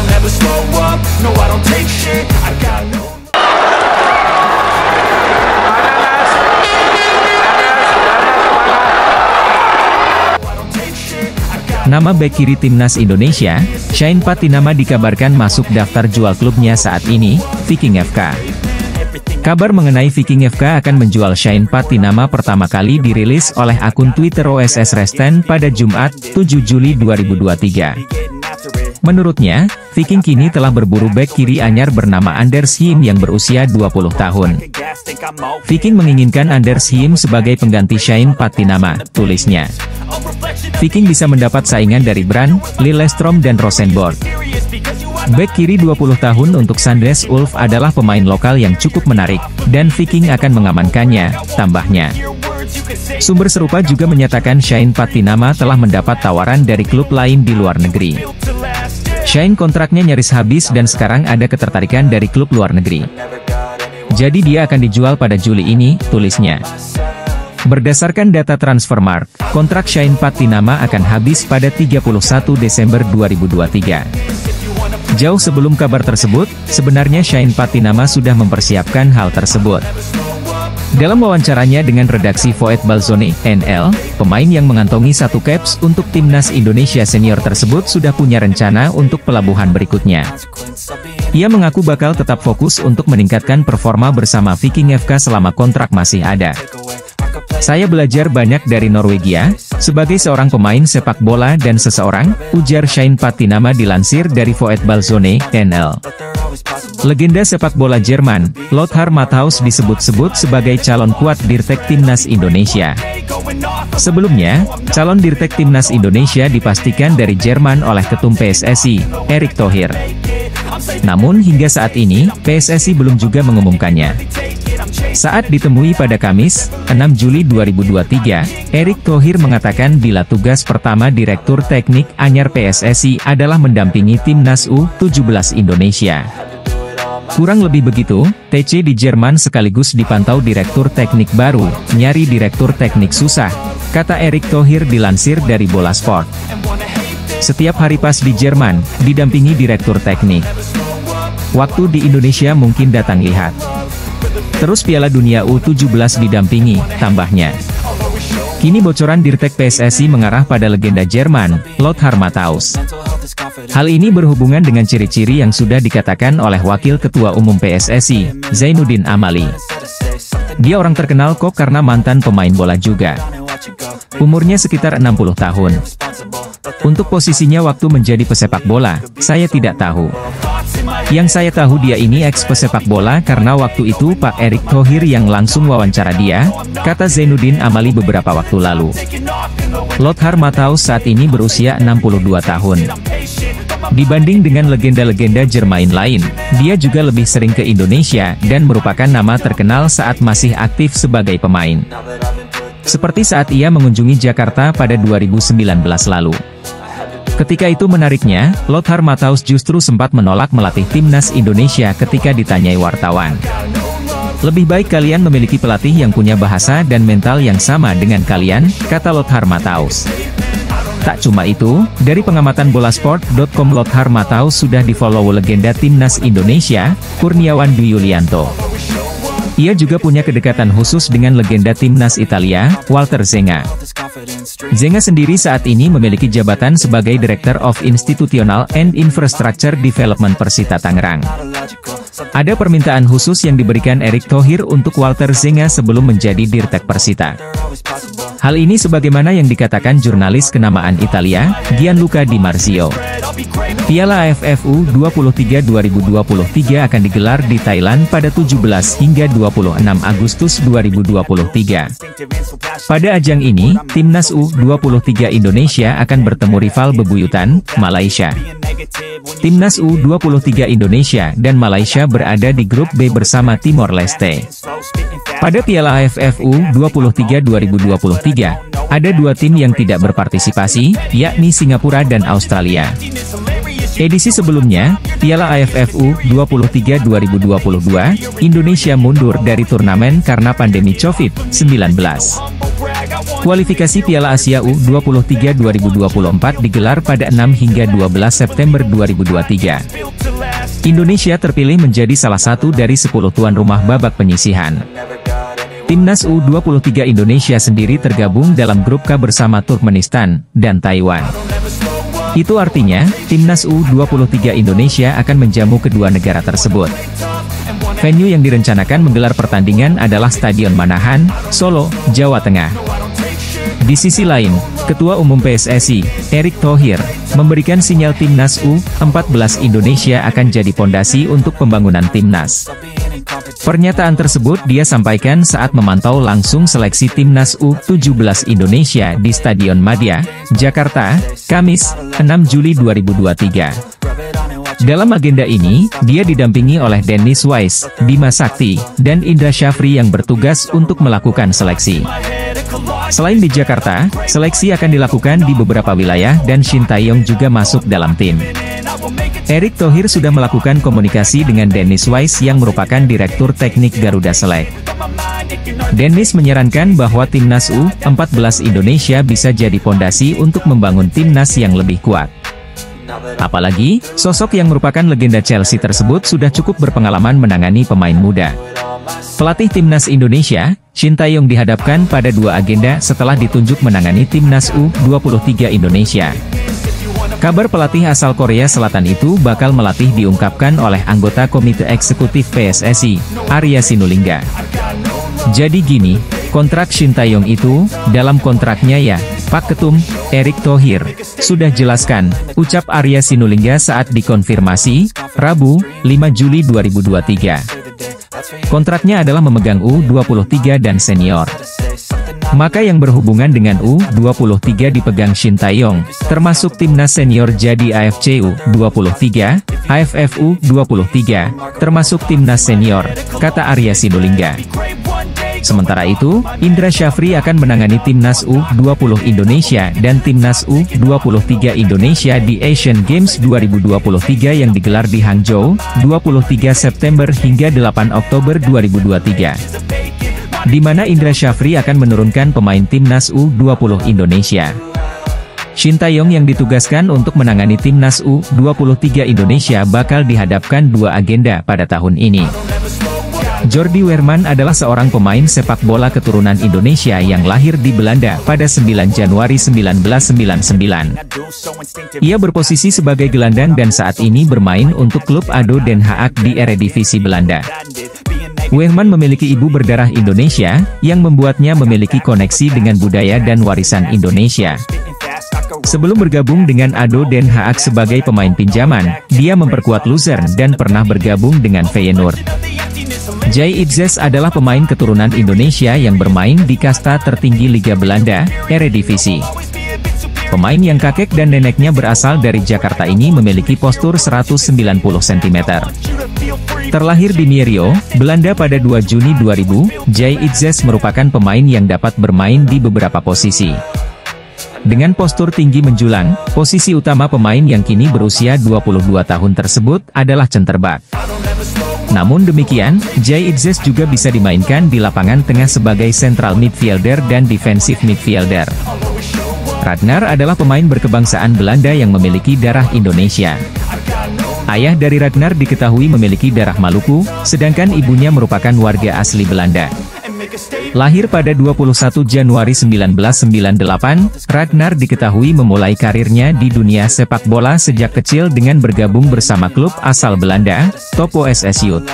I'll never slow up, no I don't take shit, I got no. Nama bek kiri timnas Indonesia, Shane Patinama dikabarkan masuk daftar jual klubnya saat ini, Viking FK. Kabar mengenai Viking FK akan menjual Shane Patinama pertama kali dirilis oleh akun Twitter OSS Resten pada Jumat, 7 Juli 2023. Menurutnya, Viking kini telah berburu bek kiri anyar bernama Anders Him yang berusia 20 tahun. Viking menginginkan Anders Him sebagai pengganti Shane Patinama, tulisnya. Viking bisa mendapat saingan dari Brand, Lillestrøm dan Rosenborg. Bek kiri 20 tahun untuk Sandnes Ulf adalah pemain lokal yang cukup menarik, dan Viking akan mengamankannya, tambahnya. Sumber serupa juga menyatakan Shane Patinama telah mendapat tawaran dari klub lain di luar negeri. Shane kontraknya nyaris habis dan sekarang ada ketertarikan dari klub luar negeri. Jadi dia akan dijual pada Juli ini, tulisnya. Berdasarkan data Transfermarkt, kontrak Shane Patinama akan habis pada 31 Desember 2023. Jauh sebelum kabar tersebut, sebenarnya Shane Patinama sudah mempersiapkan hal tersebut. Dalam wawancaranya dengan redaksi Voetbal Zone NL, pemain yang mengantongi 1 caps untuk timnas Indonesia senior tersebut sudah punya rencana untuk pelabuhan berikutnya. Ia mengaku bakal tetap fokus untuk meningkatkan performa bersama Viking FK selama kontrak masih ada. Saya belajar banyak dari Norwegia, sebagai seorang pemain sepak bola dan seseorang, ujar Shane Patinama dilansir dari Voetbal Zone NL. Legenda sepak bola Jerman, Lothar Matthaus disebut-sebut sebagai calon kuat Dirtek Timnas Indonesia. Sebelumnya, calon Dirtek Timnas Indonesia dipastikan dari Jerman oleh Ketum PSSI, Erick Thohir. Namun hingga saat ini, PSSI belum juga mengumumkannya. Saat ditemui pada Kamis, 6 Juli 2023, Erick Thohir mengatakan bila tugas pertama Direktur Teknik Anyar PSSI adalah mendampingi Timnas U17 Indonesia. Kurang lebih begitu, TC di Jerman sekaligus dipantau Direktur Teknik baru, nyari Direktur Teknik susah, kata Erick Thohir dilansir dari Bola Sport. Setiap hari pas di Jerman, didampingi Direktur Teknik. Waktu di Indonesia mungkin datang lihat. Terus Piala Dunia U17 didampingi, tambahnya. Kini bocoran Dirtek PSSI mengarah pada legenda Jerman, Lothar Matthaus. Hal ini berhubungan dengan ciri-ciri yang sudah dikatakan oleh Wakil Ketua Umum PSSI, Zainuddin Amali. Dia orang terkenal kok karena mantan pemain bola juga. Umurnya sekitar 60 tahun. Untuk posisinya waktu menjadi pesepak bola, saya tidak tahu. Yang saya tahu dia ini ex-pesepak bola karena waktu itu Pak Erick Thohir yang langsung wawancara dia, kata Zainuddin Amali beberapa waktu lalu. Lothar Matthaus saat ini berusia 62 tahun. Dibanding dengan legenda-legenda Jerman lain, dia juga lebih sering ke Indonesia dan merupakan nama terkenal saat masih aktif sebagai pemain. Seperti saat ia mengunjungi Jakarta pada 2019 lalu. Ketika itu menariknya, Lothar Matthaus justru sempat menolak melatih timnas Indonesia ketika ditanyai wartawan. Lebih baik kalian memiliki pelatih yang punya bahasa dan mental yang sama dengan kalian, kata Lothar Matthaus. Tak cuma itu, dari pengamatan bolasport.com Lothar Matthaus sudah di-follow legenda timnas Indonesia, Kurniawan Dwi Yulianto. Ia juga punya kedekatan khusus dengan legenda timnas Italia, Walter Zenga. Zenga sendiri saat ini memiliki jabatan sebagai Director of Institutional and Infrastructure Development Persita Tangerang. Ada permintaan khusus yang diberikan Erick Thohir untuk Walter Zenga sebelum menjadi Dirtek Persita. Hal ini sebagaimana yang dikatakan jurnalis kenamaan Italia, Gianluca Di Marzio. Piala AFF U23 2023 akan digelar di Thailand pada 17 hingga 26 Agustus 2023. Pada ajang ini, Timnas U23 Indonesia akan bertemu rival bebuyutan, Malaysia. Timnas U23 Indonesia dan Malaysia berada di grup B bersama Timor Leste. Pada Piala AFF U23 2023, ada 2 tim yang tidak berpartisipasi, yakni Singapura dan Australia. Edisi sebelumnya, Piala AFF U23 2022, Indonesia mundur dari turnamen karena pandemi COVID-19. Kualifikasi Piala Asia U23 2024 digelar pada 6 hingga 12 September 2023. Indonesia terpilih menjadi salah satu dari 10 tuan rumah babak penyisihan. Timnas U23 Indonesia sendiri tergabung dalam grup K bersama Turkmenistan dan Taiwan. Itu artinya, Timnas U23 Indonesia akan menjamu kedua negara tersebut. Venue yang direncanakan menggelar pertandingan adalah Stadion Manahan, Solo, Jawa Tengah. Di sisi lain, Ketua Umum PSSI, Erick Thohir, memberikan sinyal Timnas U14 Indonesia akan jadi pondasi untuk pembangunan Timnas. Pernyataan tersebut dia sampaikan saat memantau langsung seleksi Timnas U17 Indonesia di Stadion Madia, Jakarta, Kamis, 6 Juli 2023. Dalam agenda ini, dia didampingi oleh Dennis Wise, Bima Sakti, dan Indra Syafri yang bertugas untuk melakukan seleksi. Selain di Jakarta, seleksi akan dilakukan di beberapa wilayah dan Shin Tae-yong juga masuk dalam tim. Erick Thohir sudah melakukan komunikasi dengan Dennis Wise yang merupakan Direktur Teknik Garuda Select. Dennis menyarankan bahwa Timnas U14 Indonesia bisa jadi pondasi untuk membangun Timnas yang lebih kuat. Apalagi, sosok yang merupakan legenda Chelsea tersebut sudah cukup berpengalaman menangani pemain muda. Pelatih Timnas Indonesia, Shin Tae-yong dihadapkan pada dua agenda setelah ditunjuk menangani Timnas U23 Indonesia. Kabar pelatih asal Korea Selatan itu bakal melatih diungkapkan oleh anggota Komite Eksekutif PSSI, Arya Sinulinga. Jadi gini, kontrak Shin Tae-yong itu, dalam kontraknya ya, Pak Ketum, Erick Thohir, sudah jelaskan, ucap Arya Sinulinga saat dikonfirmasi, Rabu, 5 Juli 2023. Kontraknya adalah memegang U23 dan senior. Maka yang berhubungan dengan U23 dipegang Shin Tae-yong, termasuk timnas senior jadi AFC U23, AFF U23, termasuk timnas senior, kata Arya Sinulinga. Sementara itu, Indra Syafri akan menangani Timnas U20 Indonesia dan Timnas U23 Indonesia di Asian Games 2023 yang digelar di Hangzhou, 23 September hingga 8 Oktober 2023. Di mana Indra Syafri akan menurunkan pemain Timnas U20 Indonesia. Shin Tae-yong yang ditugaskan untuk menangani Timnas U23 Indonesia bakal dihadapkan dua agenda pada tahun ini. Jordi Weerman adalah seorang pemain sepak bola keturunan Indonesia yang lahir di Belanda pada 9 Januari 1999. Ia berposisi sebagai gelandang dan saat ini bermain untuk klub ADO Den Haag di Eredivisie Belanda. Weerman memiliki ibu berdarah Indonesia, yang membuatnya memiliki koneksi dengan budaya dan warisan Indonesia. Sebelum bergabung dengan ADO Den Haag sebagai pemain pinjaman, dia memperkuat Luzern dan pernah bergabung dengan Feyenoord. Jay Itzes adalah pemain keturunan Indonesia yang bermain di kasta tertinggi Liga Belanda, Eredivisie. Pemain yang kakek dan neneknya berasal dari Jakarta ini memiliki postur 190 cm. Terlahir di Mierio, Belanda pada 2 Juni 2000, Jay Itzes merupakan pemain yang dapat bermain di beberapa posisi. Dengan postur tinggi menjulang, posisi utama pemain yang kini berusia 22 tahun tersebut adalah centerback. Namun demikian, Jay Itzes juga bisa dimainkan di lapangan tengah sebagai central midfielder dan defensive midfielder. Ragnar adalah pemain berkebangsaan Belanda yang memiliki darah Indonesia. Ayah dari Ragnar diketahui memiliki darah Maluku, sedangkan ibunya merupakan warga asli Belanda. Lahir pada 21 Januari 1998, Ragnar diketahui memulai karirnya di dunia sepak bola sejak kecil dengan bergabung bersama klub asal Belanda, Topo SS Youth.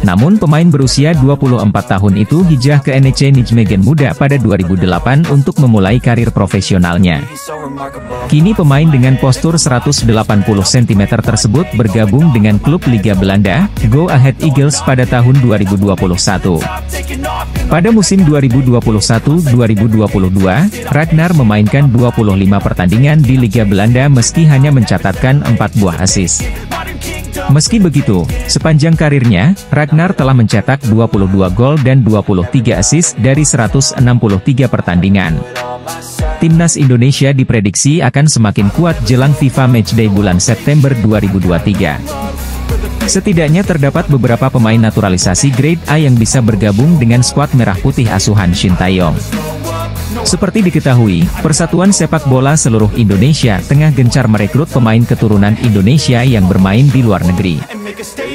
Namun pemain berusia 24 tahun itu hijrah ke NEC Nijmegen Muda pada 2008 untuk memulai karir profesionalnya. Kini pemain dengan postur 180 cm tersebut bergabung dengan klub Liga Belanda, Go Ahead Eagles pada tahun 2021. Pada musim 2021-2022, Ragnar memainkan 25 pertandingan di Liga Belanda meski hanya mencatatkan 4 buah assist. Meski begitu, sepanjang karirnya, Ragnar telah mencetak 22 gol dan 23 assist dari 163 pertandingan. Timnas Indonesia diprediksi akan semakin kuat jelang FIFA Matchday bulan September 2023. Setidaknya terdapat beberapa pemain naturalisasi grade A yang bisa bergabung dengan skuad merah putih asuhan Shin Tae-yong. Seperti diketahui, Persatuan Sepak Bola Seluruh Indonesia tengah gencar merekrut pemain keturunan Indonesia yang bermain di luar negeri. and make a statement.